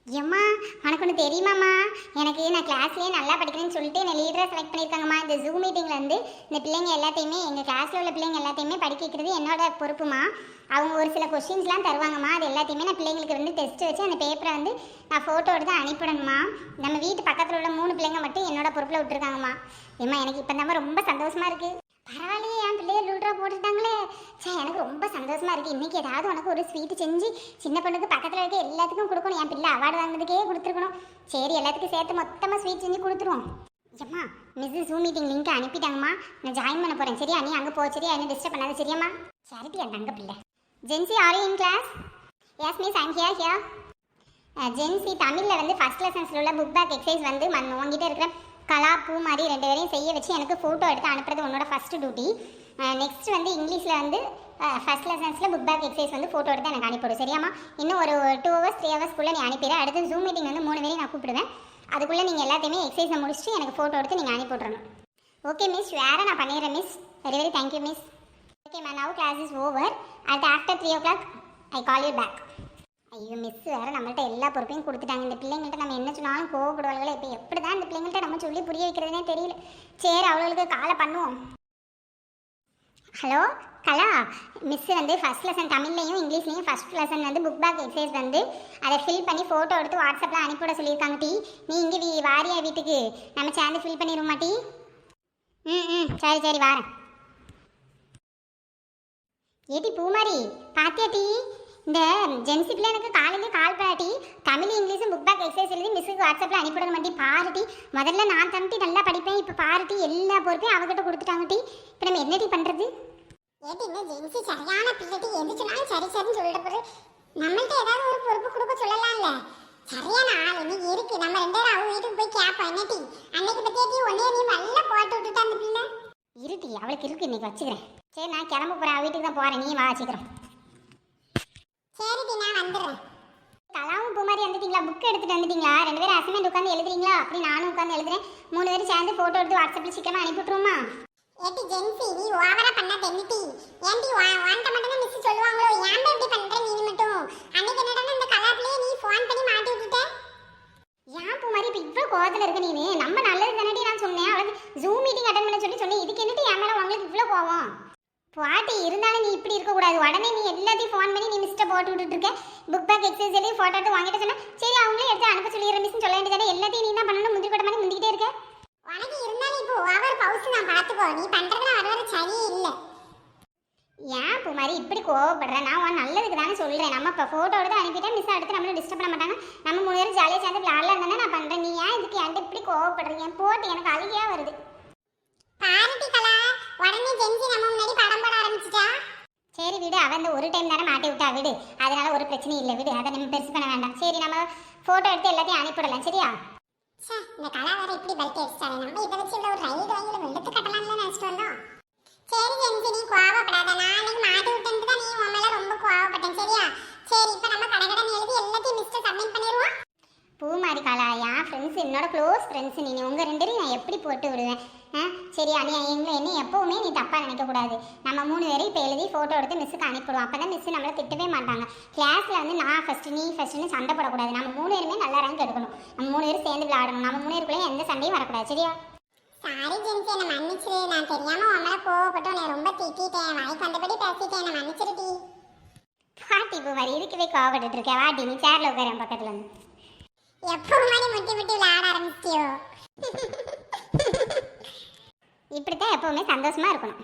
ஏம்மா உனக்கு ஒன்று தெரியுமாம்மா? நான் கிளாஸ்லேயே நல்லா படிக்கிறேன்னு சொல்லிட்டு என்னை லீடராக செலக்ட் பண்ணியிருக்காங்கம்மா. இந்த ஜூம் மீட்டிங்கில் வந்து இந்த பிள்ளைங்க எல்லாத்தையுமே, எங்கள் கிளாஸில் உள்ள பிள்ளைங்க எல்லாத்தையுமே படிக்க வைக்கிறது என்னோட பொறுப்புமா. அவங்க ஒரு சில கொஸ்டின்ஸ்லாம் தருவாங்கம்மா. அது எல்லாத்தையுமே நான் பிள்ளைங்களுக்கு வந்து டெஸ்ட் வச்சு அந்த பேப்பரை வந்து நான் ஃபோட்டோ எடுத்து அனுப்பிடணுமா. நம்ம வீட்டு பக்கத்தில் உள்ள 3 பிள்ளைங்க மட்டும் என்னோட பொறுப்பில் விட்டுருக்காங்கம்மா. ஏம்மா எனக்கு இப்போ தான் ரொம்ப சந்தோஷமாக இருக்குது. பரவாயில்லையே, என் பிள்ளைய லூட்ராக போட்டுட்டாங்களே. எனக்கு ரொம்ப சந்தோஷமா இருக்குது. இன்றைக்கி ஏதாவது உனக்கு ஒரு ஸ்வீட்டு செஞ்சு சின்ன பொண்ணுக்கு பக்கத்தில் இருக்க எல்லாத்துக்கும் கொடுக்கணும். என் பிள்ளை அவார்டு வாங்கினதுக்கே கொடுத்துருக்கணும். சரி, எல்லாத்துக்கும் சேர்த்து மொத்தமாக ஸ்வீட் செஞ்சு கொடுத்துருவோம். ஏம்மா மிஸ் ஜூம் மீட்டிங் லிங்க் அனுப்பிட்டாங்கம்மா. நான் ஜாயின் பண்ண போகிறேன். சரியா, நீ அங்கே போ. சரியா, என்ன டிஸ்டர்ப் பண்ணாது. சரியாம்மா? சரிட்டி என் தங்க பிள்ளை. Jency are you in class? Yes miss, I'm here. Jency தமிழில் வந்து ஃபஸ்ட் லெசன்ஸில் உள்ள புக் பேக் எக்ஸசைஸ் வந்து உங்ககிட்ட இருக்கிற கலா பூ மாதிரி 2 பேரையும் செய்ய வச்சு எனக்கு ஃபோட்டோ எடுத்து அனுப்புறது உன்னோட ஃபஸ்ட்டு டியூட்டி. நெக்ஸ்ட் வந்து இங்கிலீஷில் வந்து ஃபஸ்ட் லெசன்ஸில் புக் பேக் எக்ஸசைஸ் வந்து ஃபோட்டோ எடுத்து எனக்கு அனுப்பிவிடும். சரியாம்மா? இன்னும் ஒரு 2 hours 3 hours நீ அனுப்பிடு. அடுத்து ஜூம் மீட்டிங் வந்து 3 பேரையும் நான் கூப்பிடுவேன். அதுக்குள்ளே நீங்கள் எல்லாத்தையுமே எக்ஸசைஸை முடிச்சுட்டு எனக்கு ஃபோட்டோ எடுத்து நீங்கள் அனுப்பிவிட்றணும். ஓகே மிஸ், வேறு நான் பண்ணிடுறேன் miss. Very very thank you miss. Okay ma'am, now class is over. After 3 o'clock I call you back. ஐயோ மிஸ் வேறு நம்மள்ட்ட எல்லா பொறுப்பையும் கொடுத்துட்டாங்க. இந்த பிள்ளைங்கள்ட்ட நம்ம என்ன சொன்னாலும் கோவப்படுவாங்களே. இப்போ எப்படி தான் இந்த பிள்ளைங்கள்ட்ட நம்ம சொல்லி புரிய வைக்கிறதுனே தெரியல. சரி, அவளுக்கு காலை பண்ணுவோம். ஹலோ கலா, மிஸ் வந்து ஃபஸ்ட் லெசன் தமிழ்லையும் இங்கிலீஷ்லையும் ஃபஸ்ட் லெசன் வந்து புக் பேக் எக்ஸசைஸ் வந்து அதை ஃபில் பண்ணி ஃபோட்டோ எடுத்து வாட்ஸ்அப்பில் அனுப்பிவிட சொல்லியிருக்காங்க டி. நீ இங்கே வாரியா வீட்டுக்கு? நம்ம சேர்ந்து ஃபில் பண்ணிடுவோமா டி? சரி சரி வாரேன். ஏடி பூமாரி, பாத்தியா டி? இந்த ஜென்சி பிள்ளை எனக்கு காலையிலே கால் பண்ணாட்டி தமிழ் இங்கிலீஷும் புக் பேக் எக்ஸசைஸ் எழுதி மிஸ்ஸுக்கு வாட்ஸ்அப்பில் அனுப்பிவிட மாட்டி. பாருட்டி, முதல்ல நான் தம்பி நல்லா படிப்பேன். இப்போ பாருட்டி எல்லா பொறுப்பையும் அவகிட்ட கொடுத்துட்டாங்க டி. இப்போ நம்ம என்னடி பண்ணுறது? ஏடி இந்த ஜென்சி சரியான பிள்ளைட்டி. எது சொன்னாலும் சரி சரின்னு சொல்லிட்டு போது. நம்மள்ட்ட ஏதாவது ஒரு பொறுப்பு கொடுக்க சொல்லலாம்ல. சரியான ஆள் இன்னைக்கு இருக்கு. நம்ம 2 பேரும் அவங்க வீட்டுக்கு போய் கேட்போம். என்னட்டி அன்னைக்கு பற்றியாட்டி ஒன்னே நீ நல்லா போட்டு விட்டுட்டா அந்த பிள்ளை. இருட்டி, அவளுக்கு இருக்கு, இன்னைக்கு வச்சுக்கிறேன். சரி, நான் கிளம்ப போகிறேன். வீட்டுக்கு தான் போகிறேன். நீ வா வச்சுக்கிறேன். சரிடி, நான் வந்துடுறேன். கலாவும் பூமாரி வந்துட்டீங்களா? புக் எடுத்துகிட்டு வந்துட்டீங்களா? 2 பேரும் அசைன்மெண்ட் உட்காந்து எழுதுறீங்களா? அப்படி நானும் உட்காந்து எழுதுறேன். 3 பேரும் சேர்ந்து ஃபோட்டோ எடுத்து வாட்ஸ்அப்பில் சீக்கிரமாக அனுப்பிவிட்ருவோமா? ஏட்டி ஜென்சி, நீ ஓவரா பண்ணா தென்னிட்டி. ஏன்டி வாண்ட மட்டும் மிஸ் சொல்லுவாங்களோ? ஏன் இப்படி பண்ற நீ மட்டும்? அன்னைக்கு என்னடா இந்த கலாப்லயே நீ ஃபோன் பண்ணி மாட்டி விட்டுட்ட. ஏன் பூமாரி இப்போ இவ்வளோ கோவத்தில் இருக்க நீ? நம்ம நல்லது தானடி நான் சொன்னேன். அவளுக்கு ஜூம் மீட்டிங் அட்டன் பண்ண சொன்னேன். இதுக்கு என்னடி என் மேலே உங்களுக்கு இவ்வளோ கோவம்? பாட்டி இருந்தாலும் நீ இப்படி இருக்கக்கூடாது. உடனே நீ எல்லாத்தையும் ஃபோன் பண்ணி நீ மிஸ்ட்டை போட்டு விட்டுட்டு இருக்க. புக் பேக் எக்ஸசைஸ் எழுதி ஃபோட்டோ எடுத்து வாங்கிட்டு சொன்னா சரி அவங்களே எடுத்து அனுப்ப சொல்லிடுற மிஸ்ன்னு சொல்ல வேண்டியதானே. எல்லாத்தையும் நீ என்ன பண்ணணும்? முந்திரி கொட்ட மாதிரி முந்திக்கிட்டே இருக்க. உனக்கு இருந்தாலும் இப்போ ஓவர் பவுஸ் நான் பார்த்துக்கோ. நீ பண்ணுறதுலாம் வர சரியே இல்லை. ஏன் பூமாரி இப்படி கோவப்படுறேன்? நான் உன் நல்லதுக்கு தானே சொல்கிறேன். நம்ம இப்போ ஃபோட்டோ எடுத்து அனுப்பிட்டா மிஸ் எடுத்து நம்மளை டிஸ்டர்ப் பண்ண மாட்டாங்க. நம்ம 3 பேரும் ஜாலியாக சேர்ந்து விளாட்லாம் தானே நான் பண்ணுறேன். நீ ஏன் இதுக்கு என்கிட்ட இப்படி கோவப்படுறீங்க? போட்டு எனக்கு அழுகையாக வருது. பாரதி கலா, உடனே ஜென்சி நம்ம முன்னாடி படம் போட ஆரம்பிச்சிட்டா. சரி விடு, அவன் இந்த ஒரு டைம் தானே மாட்டி விட்டா விடு. அதனால ஒரு பிரச்சனையும் இல்லை விடு. அதை நம்ம பெருசு பண்ண வேண்டாம். சரி, நம்ம ஃபோட்டோ எடுத்து எல்லாத்தையும் அனுப்பிவிடலாம். சரியா? இந்த கலா வேற இப்படி பல்ட்டி அடிச்சிட்டாங்க. நம்ம இதை வச்சு ஒரு ரைடு வாங்கி வெளுத்து கட்டலாம்னு நினைச்சிட்டு வந்தோம். சரி ஜென்சி, நீ கோவப்படாத. நான் அன்னைக்கு மாட்டி விட்டுட்டு தான் நீ உன் மேலே ரொம்ப கோவப்பட்டேன். சரியா? சரி, இப்போ நம்ம கடகடன் எழுதி எல்லாத்தையும் மிஸ்டர் சப்மிட் பண்ணிடுவோம். பூமாரி கலா, என் ஃப்ரெண்ட்ஸ், என்னோட க்ளோஸ் ஃப்ரெண்ட்ஸ். நீ உங்கள் 2 பேரையும் நான் எப்படி போட்டு விடுவேன்? சரியா? நீ என்ன எப்போவுமே நீ தப்பாக நினைக்கக்கூடாது. நம்ம 3 பேரும் இப்போ எழுதி ஃபோட்டோ எடுத்து மிஸ்ஸுக்கு அனுப்பிடுவோம். அப்போ தான் மிஸ் நம்மளை திட்டவே மாட்டாங்க. கிளாஸில் வந்து நான் ஃபஸ்ட்டு நீ ஃபஸ்ட்டுன்னு சண்டை போடக்கூடாது. நம்ம 3 பேருமே நல்லா ரேங்க் எடுக்கணும். நம்ம 3 பேரும் சேர்ந்து விளையாடணும். நம்ம 3 பேருக்குள்ளேயும் எந்த சண்டையும் வரக்கூடாது. சரியா? சாரி ஜென்சி, என்ன மன்னிச்சிரு. நான் தெரியாமல் உன் மேலே கோவப்பட்டு உன்னை ரொம்ப திட்டிட்டேன். வாய்க்கு வந்தபடி பேசிட்டேன். என்ன மன்னிச்சிருடி. பாட்டி பூமாரி இதுக்கு போய் கோவப்பட்டு இருக்கேன். வாட்டி நீ சேரில் உட்கார பக்கத்தில் வந்து. எப்போ மாதிரி முட்டி முட்டி விளையாட ஆரம்பிச்சியோ? இப்படித்தான் எப்பவுமே சந்தோஷமா இருக்கணும்.